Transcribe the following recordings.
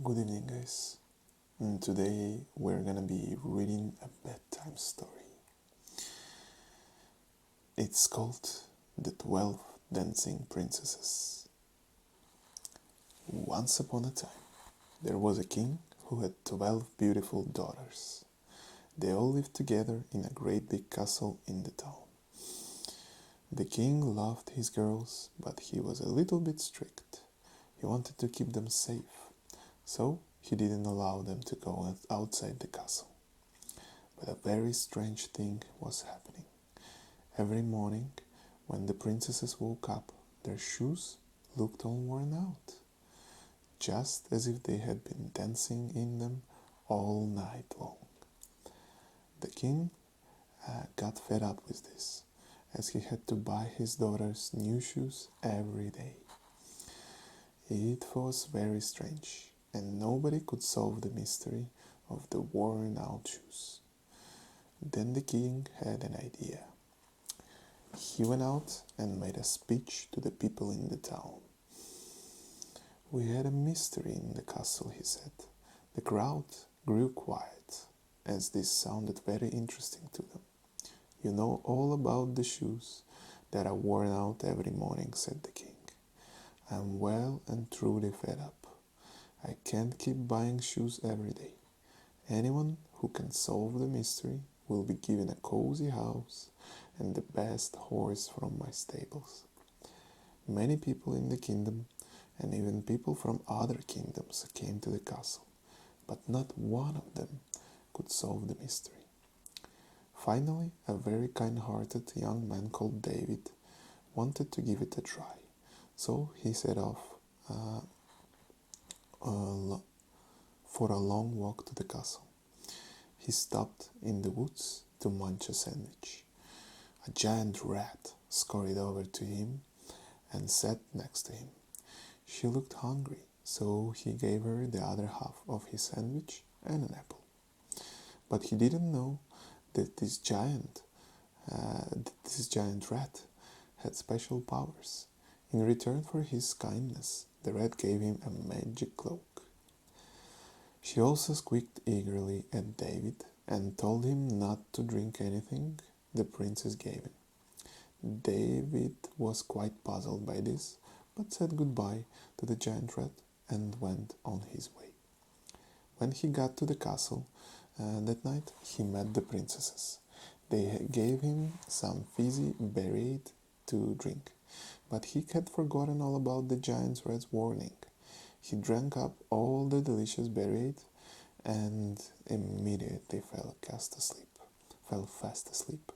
Good evening, guys. And today we're gonna be reading a bedtime story. It's called The 12 Dancing Princesses. Once upon a time, there was a king who had 12 beautiful daughters. They all lived together in a great big castle in the town. The king loved his girls, but he was a little bit strict. He wanted to keep them safe, so he didn't allow them to go outside the castle. But a very strange thing was happening. Every morning, when the princesses woke up, their shoes looked all worn out, just as if they had been dancing in them all night long. The king got fed up with this, as he had to buy his daughters new shoes every day. It was very strange, and nobody could solve the mystery of the worn out shoes. Then the king had an idea. He went out and made a speech to the people in the town. We had a mystery in the castle, he said. The crowd grew quiet, as this sounded very interesting to them. You know all about the shoes that are worn out every morning, said the king. I'm well and truly fed up. I can't keep buying shoes every day. Anyone who can solve the mystery will be given a cozy house and the best horse from my stables. Many people in the kingdom and even people from other kingdoms came to the castle, but not one of them could solve the mystery. Finally, a very kind-hearted young man called David wanted to give it a try, so he set off for a long walk to the castle. He stopped in the woods to munch a sandwich. A giant rat scurried over to him and sat next to him. She looked hungry, so he gave her the other half of his sandwich and an apple. But he didn't know that this giant rat had special powers. In return for his kindness, the rat gave him a magic cloak. She also squeaked eagerly at David and told him not to drink anything the princess gave him. David was quite puzzled by this, but said goodbye to the giant rat and went on his way. When he got to the castle that night, he met the princesses. They gave him some fizzy berry to drink, but he had forgotten all about the giant rat's warning. He drank up all the delicious berry and immediately fell fast asleep.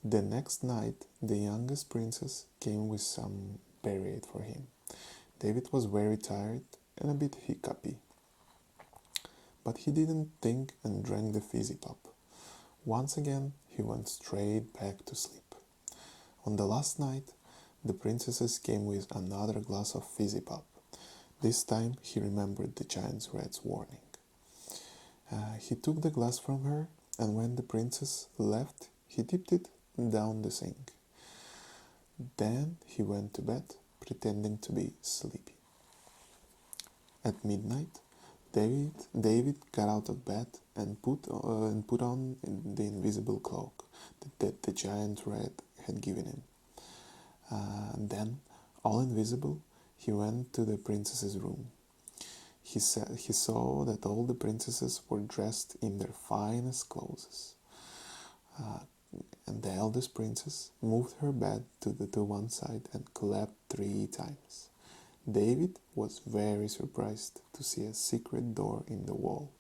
The next night, the youngest princess came with some berry for him. David was very tired and a bit hiccupy, but he didn't think and drank the fizzy pop. Once again, he went straight back to sleep. On the last night, the princesses came with another glass of fizzy pop. This time, he remembered the giant rat's warning. He took the glass from her, and when the princess left, he tipped it down the sink. Then he went to bed, pretending to be sleepy. At midnight, David got out of bed and put on the invisible cloak that the giant rat had given him. Then, all invisible, he went to the princess's room. He saw that all the princesses were dressed in their finest clothes. And the eldest princess moved her bed to one side and clapped 3 times. David was very surprised to see a secret door in the wall.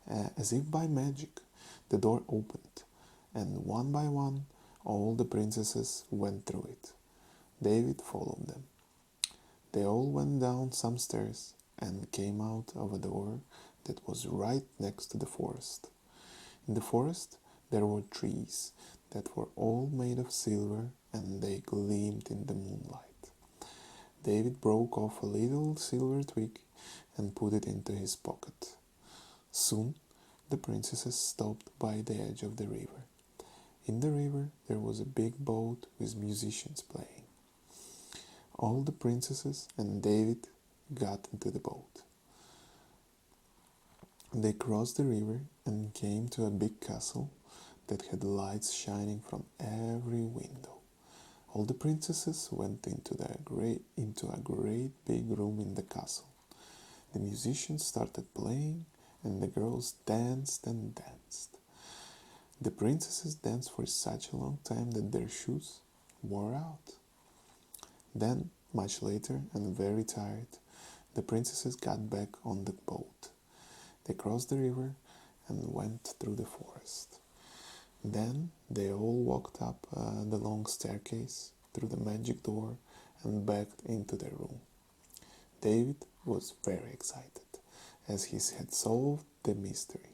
As if by magic, the door opened, and one by one, all the princesses went through it. David followed them. They all went down some stairs and came out of a door that was right next to the forest. In the forest, there were trees that were all made of silver, and they gleamed in the moonlight. David broke off a little silver twig and put it into his pocket. Soon, the princesses stopped by the edge of the river. In the river, there was a big boat with musicians playing. All the princesses and David got into the boat. They crossed the river and came to a big castle that had lights shining from every window. All the princesses went into a great big room in the castle. The musicians started playing and the girls danced and danced. The princesses danced for such a long time that their shoes wore out. Then, much later and very tired, the princesses got back on the boat. They crossed the river and went through the forest. Then they all walked up the long staircase through the magic door and back into their room. David was very excited as he had solved the mystery.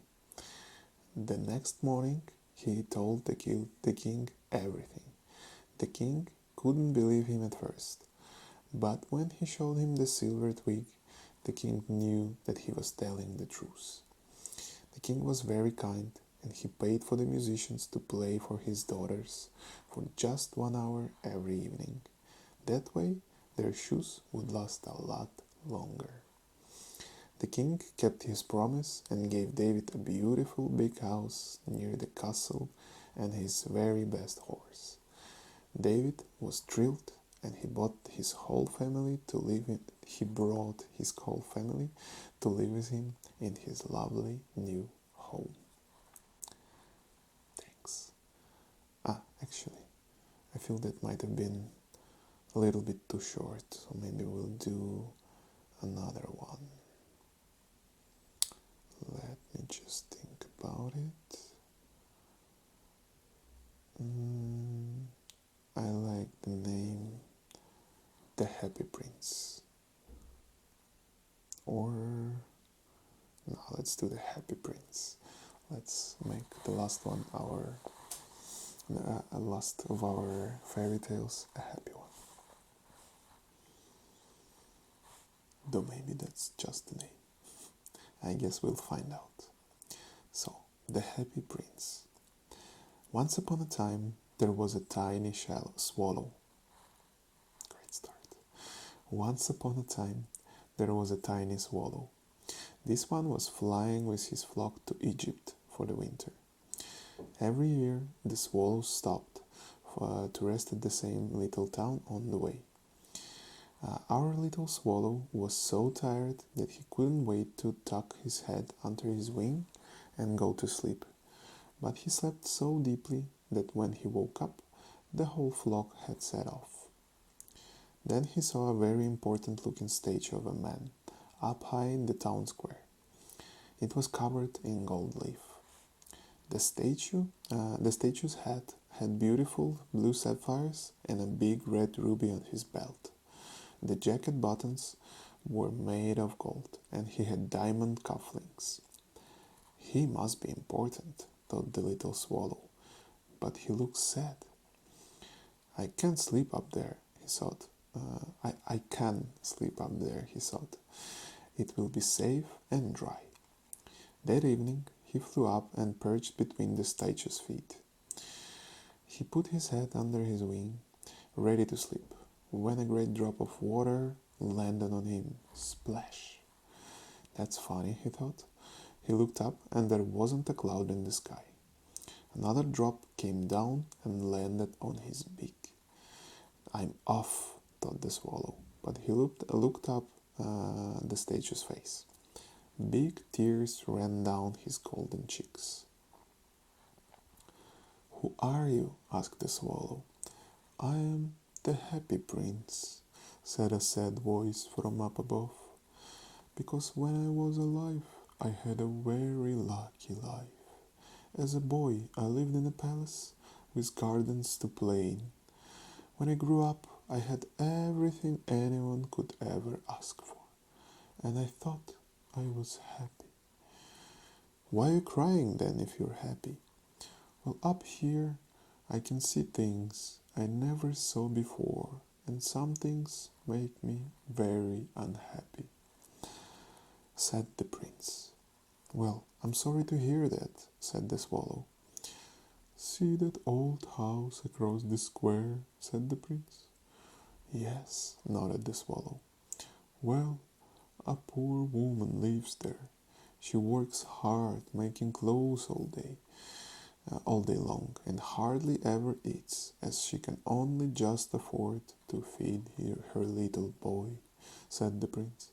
The next morning he told the king everything. The king couldn't believe him at first, but when he showed him the silver twig, the king knew that he was telling the truth. The king was very kind, and he paid for the musicians to play for his daughters for just 1 hour every evening. That way, their shoes would last a lot longer. The king kept his promise and gave David a beautiful big house near the castle and his very best horse. David was thrilled and he brought his whole family to live with him in his lovely new home. Thanks. Actually, I feel that might have been a little bit too short, so maybe we'll do another one. Let me just think about it. I like the name The Happy Prince. Or no, let's do The Happy Prince. Let's make the last one last of our fairy tales a happy one. Though maybe that's just the name. I guess we'll find out. So, The Happy Prince. Once upon a time, there was a tiny swallow. Great start. Once upon a time, there was a tiny swallow. This one was flying with his flock to Egypt for the winter. Every year, the swallows stopped to rest at the same little town on the way. Our little swallow was so tired that he couldn't wait to tuck his head under his wing and go to sleep. But he slept so deeply that when he woke up, the whole flock had set off. Then he saw a very important-looking statue of a man up high in the town square. It was covered in gold leaf. The statue's hat had beautiful blue sapphires and a big red ruby on his belt. The jacket buttons were made of gold, and he had diamond cufflinks. He must be important, thought the little swallow, but he looked sad. I can't sleep up there, he thought. I can sleep up there, he thought. It will be safe and dry. That evening, he flew up and perched between the statue's feet. He put his head under his wing, ready to sleep, when a great drop of water landed on him. Splash! That's funny, he thought. He looked up and there wasn't a cloud in the sky. Another drop came down and landed on his beak. I'm off, thought the swallow, but he looked up the statue's face. Big tears ran down his golden cheeks. Who are you? Asked the swallow. I am the Happy Prince, said a sad voice from up above. Because when I was alive, I had a very lucky life. As a boy, I lived in a palace with gardens to play in. When I grew up, I had everything anyone could ever ask for, and I thought I was happy. Why are you crying then if you're happy? Well, up here I can see things I never saw before, and some things make me very unhappy, said the prince. Well, I'm sorry to hear that, said the swallow. See that old house across the square, said the prince. Yes, nodded the swallow. Well, A poor woman lives there. She works hard making clothes all day long, and hardly ever eats, as she can only just afford to feed her little boy," said the prince.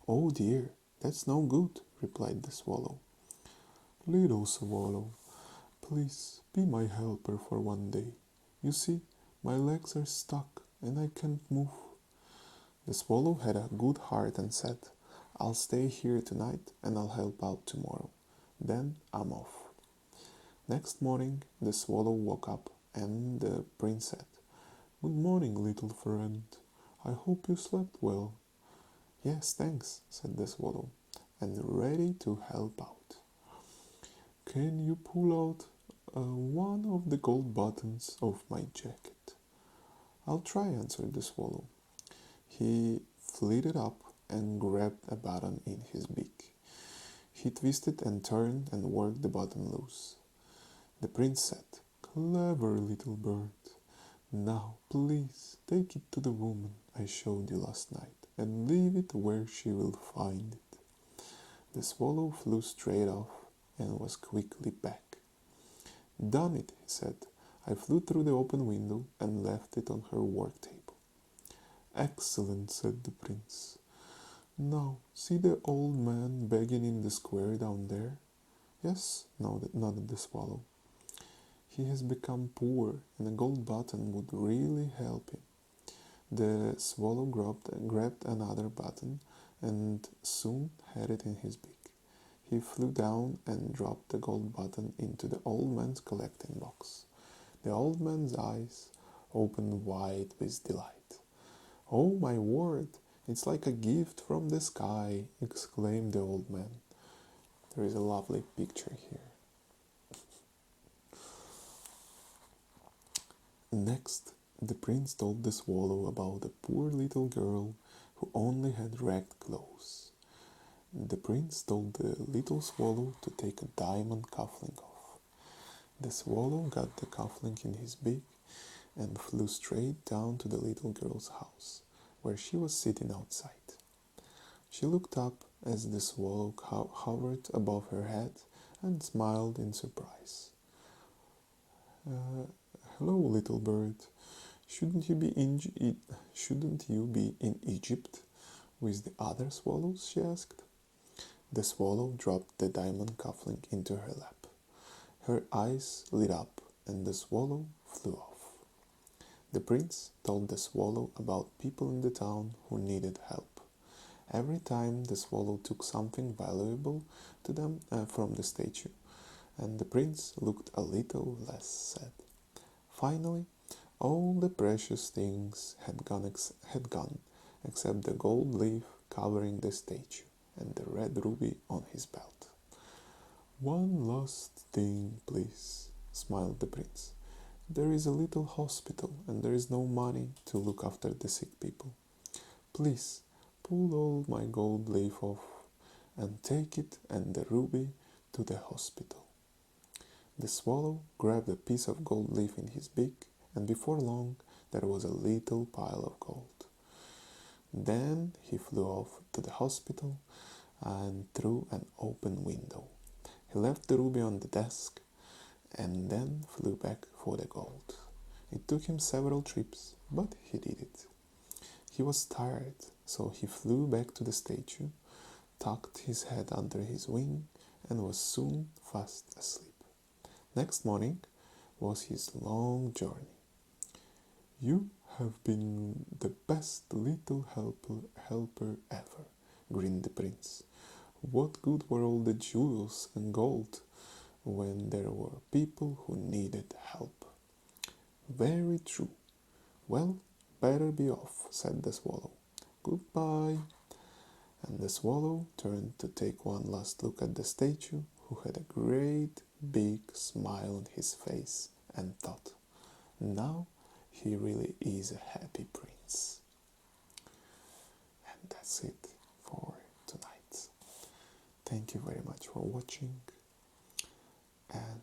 "Oh dear, that's no good," replied the swallow. "Little swallow, please be my helper for one day. You see, my legs are stuck and I can't move." The swallow had a good heart and said, "I'll stay here tonight and I'll help out tomorrow. Then I'm off." Next morning the swallow woke up and the prince said, "Good morning, little friend. I hope you slept well." "Yes, thanks," said the swallow, and ready to help out. "Can you pull out one of the gold buttons of my jacket?" "I'll try," answered the swallow. He flitted up and grabbed a button in his beak. He twisted and turned and worked the button loose. The prince said, "Clever little bird. Now, please take it to the woman I showed you last night and leave it where she will find it." The swallow flew straight off and was quickly back. "Done it," he said. "I flew through the open window and left it on her work table." "Excellent," said the prince. "Now, see the old man begging in the square down there?" "Yes," nodded the swallow. "He has become poor, and a gold button would really help him." The swallow grabbed another button and soon had it in his beak. He flew down and dropped the gold button into the old man's collecting box. The old man's eyes opened wide with delight. "Oh, my word! It's like a gift from the sky!" exclaimed the old man. There is a lovely picture here. Next, the prince told the swallow about a poor little girl who only had ragged clothes. The prince told the little swallow to take a diamond cufflink off. The swallow got the cufflink in his beak and flew straight down to the little girl's house, where she was sitting outside. She looked up as the swallow hovered above her head and smiled in surprise. "Hello, little bird. Shouldn't you be in Egypt with the other swallows?" she asked. The swallow dropped the diamond cufflink into her lap. Her eyes lit up and the swallow flew off. The prince told the swallow about people in the town who needed help. Every time the swallow took something valuable to them from the statue, and the prince looked a little less sad. Finally, all the precious things had gone except the gold leaf covering the statue and the red ruby on his belt. "One last thing, please," smiled the prince. "There is a little hospital and there is no money to look after the sick people. Please pull all my gold leaf off and take it and the ruby to the hospital." The swallow grabbed a piece of gold leaf in his beak, and before long there was a little pile of gold. Then he flew off to the hospital and through an open window. He left the ruby on the desk and then flew back for the gold. It took him several trips, but he did it. He was tired, so he flew back to the statue, tucked his head under his wing, and was soon fast asleep. Next morning was his long journey. "You have been the best little helper ever," grinned the prince. "What good were all the jewels and gold when there were people who needed help?" "Very true. Well, better be off," said the swallow. "Goodbye." And the swallow turned to take one last look at the statue, who had a great big smile on his face, and thought, "Now he really is a happy prince." And that's it for tonight. Thank you very much for watching, and